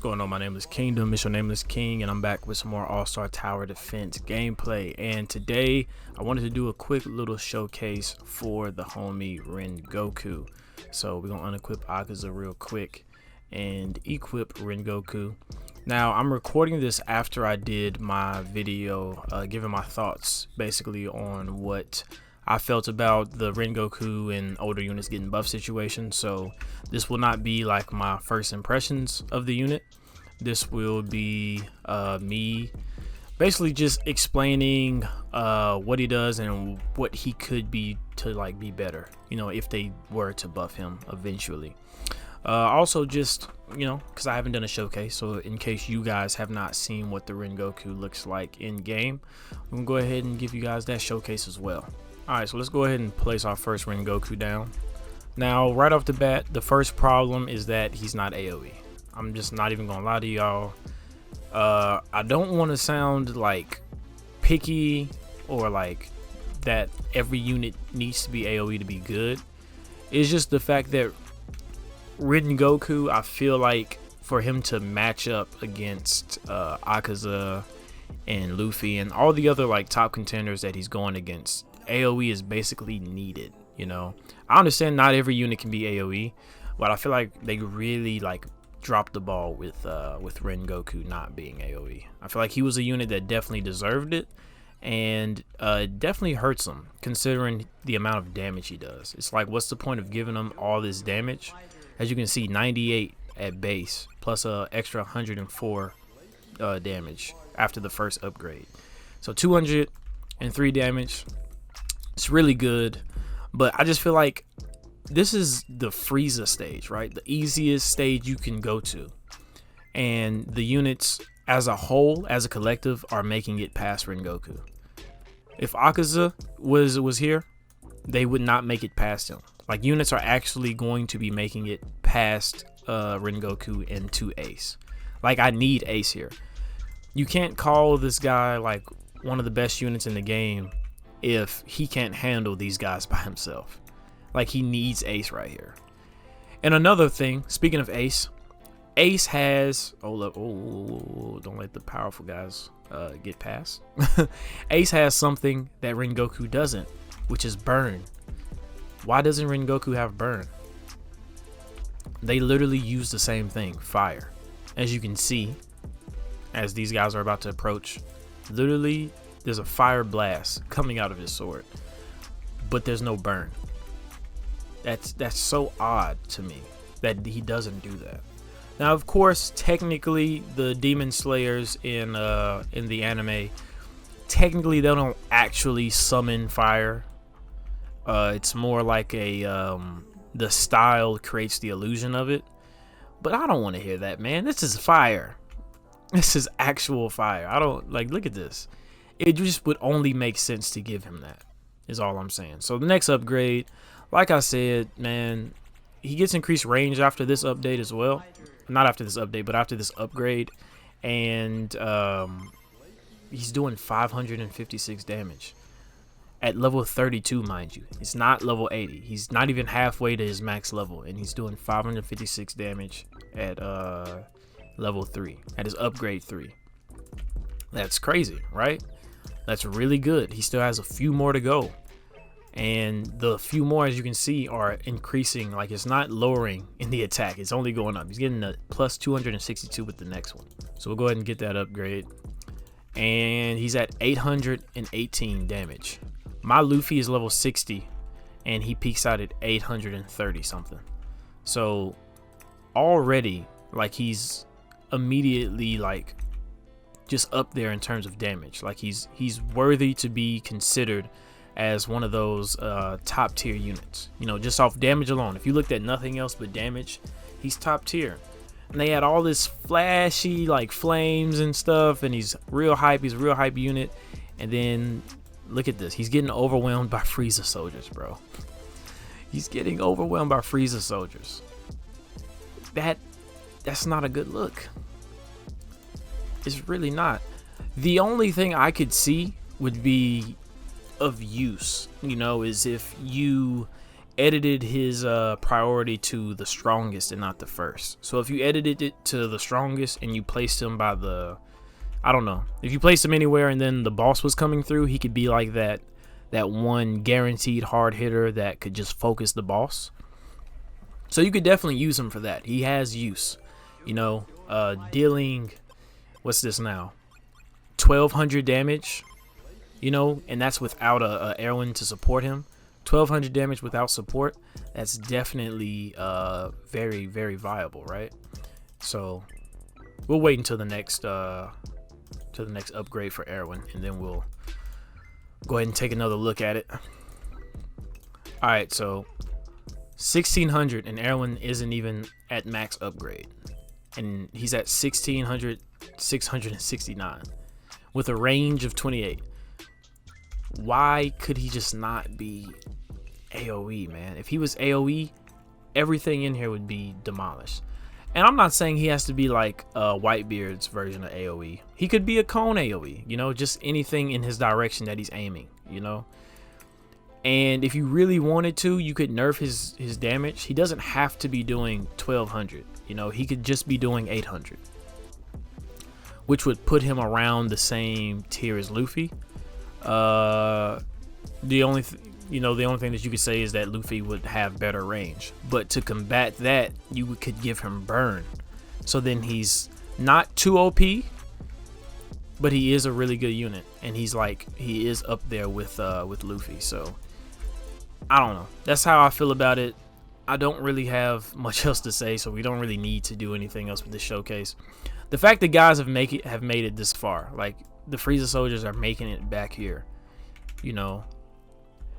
going on? My name is Kingdom, it's your nameless king, and I'm back with some more All-Star Tower Defense gameplay. And today I wanted to do a quick little showcase for the homie Rengoku. So we're gonna unequip Akaza real quick and equip Rengoku. Now I'm recording this after I did my video giving my thoughts basically on what I felt about the Rengoku and older units getting buff situation. So this will not be like my first impressions of the unit. This will be me basically just explaining what he does and what he could be to like be better, you know, if they were to buff him eventually. Also just, you know, because I haven't done a showcase, so in case you guys have not seen what the Rengoku looks like in game, I'm gonna go ahead and give you guys that showcase as well. Alright, so let's go ahead and place our first Rengoku down. Now, right off the bat, the first problem is that he's not AoE. I'm just not even gonna lie to y'all. I don't want to sound like picky or like that every unit needs to be AoE to be good. It's just the fact that Rengoku, I feel like for him to match up against Akaza and Luffy and all the other like top contenders that he's going against, AoE is basically needed. You know, I understand not every unit can be AoE, but I feel like they really like dropped the ball with Rengoku not being AoE. I feel like he was a unit that definitely deserved it, and it definitely hurts him considering the amount of damage he does. It's like, what's the point of giving him all this damage? As you can see, 98 at base plus a extra 104 damage after the first upgrade, so 203 damage. It's really good, but I just feel like this is the Frieza stage, right? The easiest stage you can go to, and the units as a whole, as a collective, are making it past Rengoku. If Akaza was here, they would not make it past him. Like, units are actually going to be making it past Rengoku into Ace. Like, I need Ace here. You can't call this guy like one of the best units in the game if he can't handle these guys by himself. Like, he needs Ace right here. And another thing, speaking of Ace, Ace has don't let the powerful guys get past. Ace has something that Rengoku doesn't, which is burn. Why doesn't Rengoku have burn? They literally use the same thing, fire. As you can see, as these guys are about to approach, literally there's a fire blast coming out of his sword, but there's no burn. That's so odd to me that he doesn't do that. Now, of course, technically the demon slayers in the anime, technically they don't actually summon fire. It's more like a the style creates the illusion of it. But I don't want to hear that, man. This is fire. This is actual fire. I don't like, look at this. It just would only make sense to give him that, is all I'm saying. So the next upgrade, like I said, man, he gets increased range after this update as well. Not after this update, but after this upgrade. And he's doing 556 damage. At level 32, mind you. It's not level 80. He's not even halfway to his max level. And he's doing 556 damage at level 3. At his upgrade 3. That's crazy, right? That's really good. He still has a few more to go, and the few more, as you can see, are increasing. Like, it's not lowering in the attack, it's only going up. He's getting a plus 262 with the next one. So we'll go ahead and get that upgrade, and he's at 818 damage. My Luffy is level 60 and he peaks out at 830 something. So already, like, he's immediately like just up there in terms of damage. Like, he's worthy to be considered as one of those top tier units, you know, just off damage alone. If you looked at nothing else but damage, he's top tier. And they had all this flashy like flames and stuff, and he's real hype. He's a real hype unit. And then look at this, he's getting overwhelmed by Frieza soldiers, bro. He's getting overwhelmed by Frieza soldiers. That's not a good look. It's really not. The only thing I could see would be of use, you know, is if you edited his priority to the strongest and not the first. So if you edited it to the strongest and you placed him by the, I don't know, if you placed him anywhere and then the boss was coming through, he could be like that one guaranteed hard hitter that could just focus the boss. So you could definitely use him for that. He has use, you know, dealing, what's this now, 1200 damage, you know, and that's without a Erwin to support him. 1200 damage without support, that's definitely very, very viable, right? So we'll wait until the next upgrade for Erwin, and then we'll go ahead and take another look at it. All right, so 1600 and Erwin isn't even at max upgrade, and he's at 669 with a range of 28. Why could he just not be AoE, man? If he was AoE, everything in here would be demolished. And I'm not saying he has to be like Whitebeard's version of AoE. He could be a cone AoE, you know, just anything in his direction that he's aiming, you know. And if you really wanted to, you could nerf his damage. He doesn't have to be doing 1200, you know. He could just be doing 800, which would put him around the same tier as Luffy. The only thing that you could say is that Luffy would have better range, but to combat that, you could give him burn. So then he's not too OP, but he is a really good unit, and he is up there with Luffy. So I don't know. That's how I feel about it. I don't really have much else to say, so we don't really need to do anything else with this showcase. The fact that guys have made it this far, like the Frieza soldiers are making it back here, you know.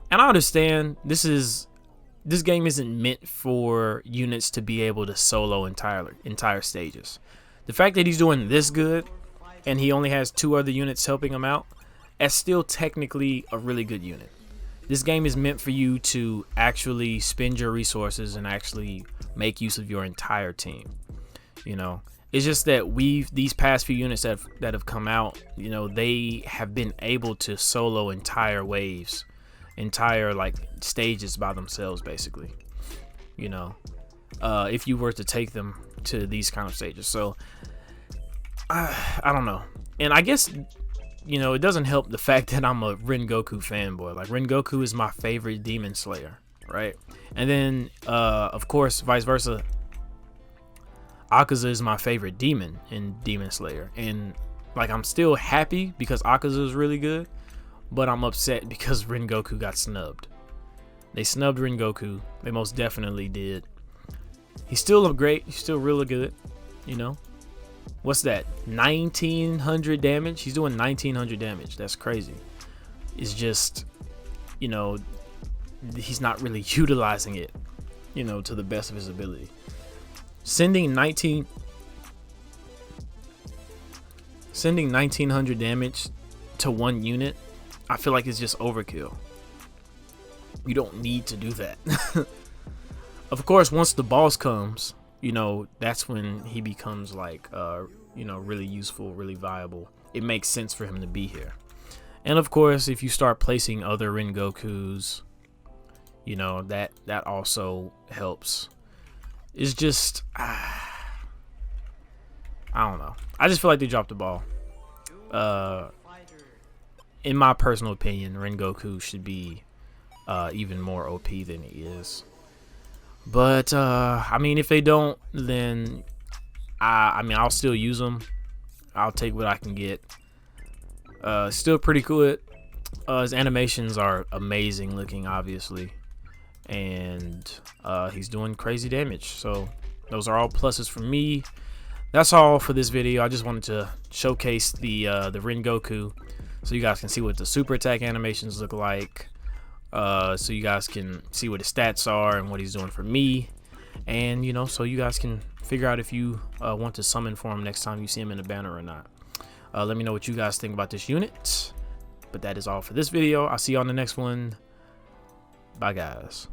And I understand this game isn't meant for units to be able to solo entire stages. The fact that he's doing this good and he only has 2 other units helping him out, that's still technically a really good unit. This game is meant for you to actually spend your resources and actually make use of your entire team, you know. It's just that these past few units that have come out, you know, they have been able to solo entire waves, entire like stages by themselves, basically, you know, if you were to take them to these kind of stages. So I don't know. And I guess, you know, it doesn't help the fact that I'm a Rengoku fanboy. Like, Rengoku is my favorite demon slayer, right? And then of course, vice versa, Akaza is my favorite demon in Demon Slayer. And like, I'm still happy because Akaza is really good, but I'm upset because Rengoku got snubbed. They snubbed Rengoku. They most definitely did. He's still great. He's still really good, you know. What's that? 1900 damage? He's doing 1900 damage. That's crazy. It's just, you know, he's not really utilizing it, you know, to the best of his ability. Sending 1900 damage to one unit, I feel like it's just overkill. You don't need to do that. Of course, once the boss comes, you know, that's when he becomes like, you know, really useful, really viable. It makes sense for him to be here. And of course, if you start placing other Rengokus, you know, that also helps. It's just, I don't know. I just feel like they dropped the ball. In my personal opinion, Rengoku should be even more OP than he is. But I mean, if they don't, then I mean, I'll still use them. I'll take what I can get. Still pretty good. His animations are amazing looking, obviously, and he's doing crazy damage. So those are all pluses for me. That's all for this video. I just wanted to showcase the Rengoku, so you guys can see what the super attack animations look like. So you guys can see what his stats are and what he's doing for me, and you know, so you guys can figure out if you want to summon for him next time you see him in the banner or not. Let me know what you guys think about this unit. But that is all for this video. I'll see you on the next one. Bye, guys.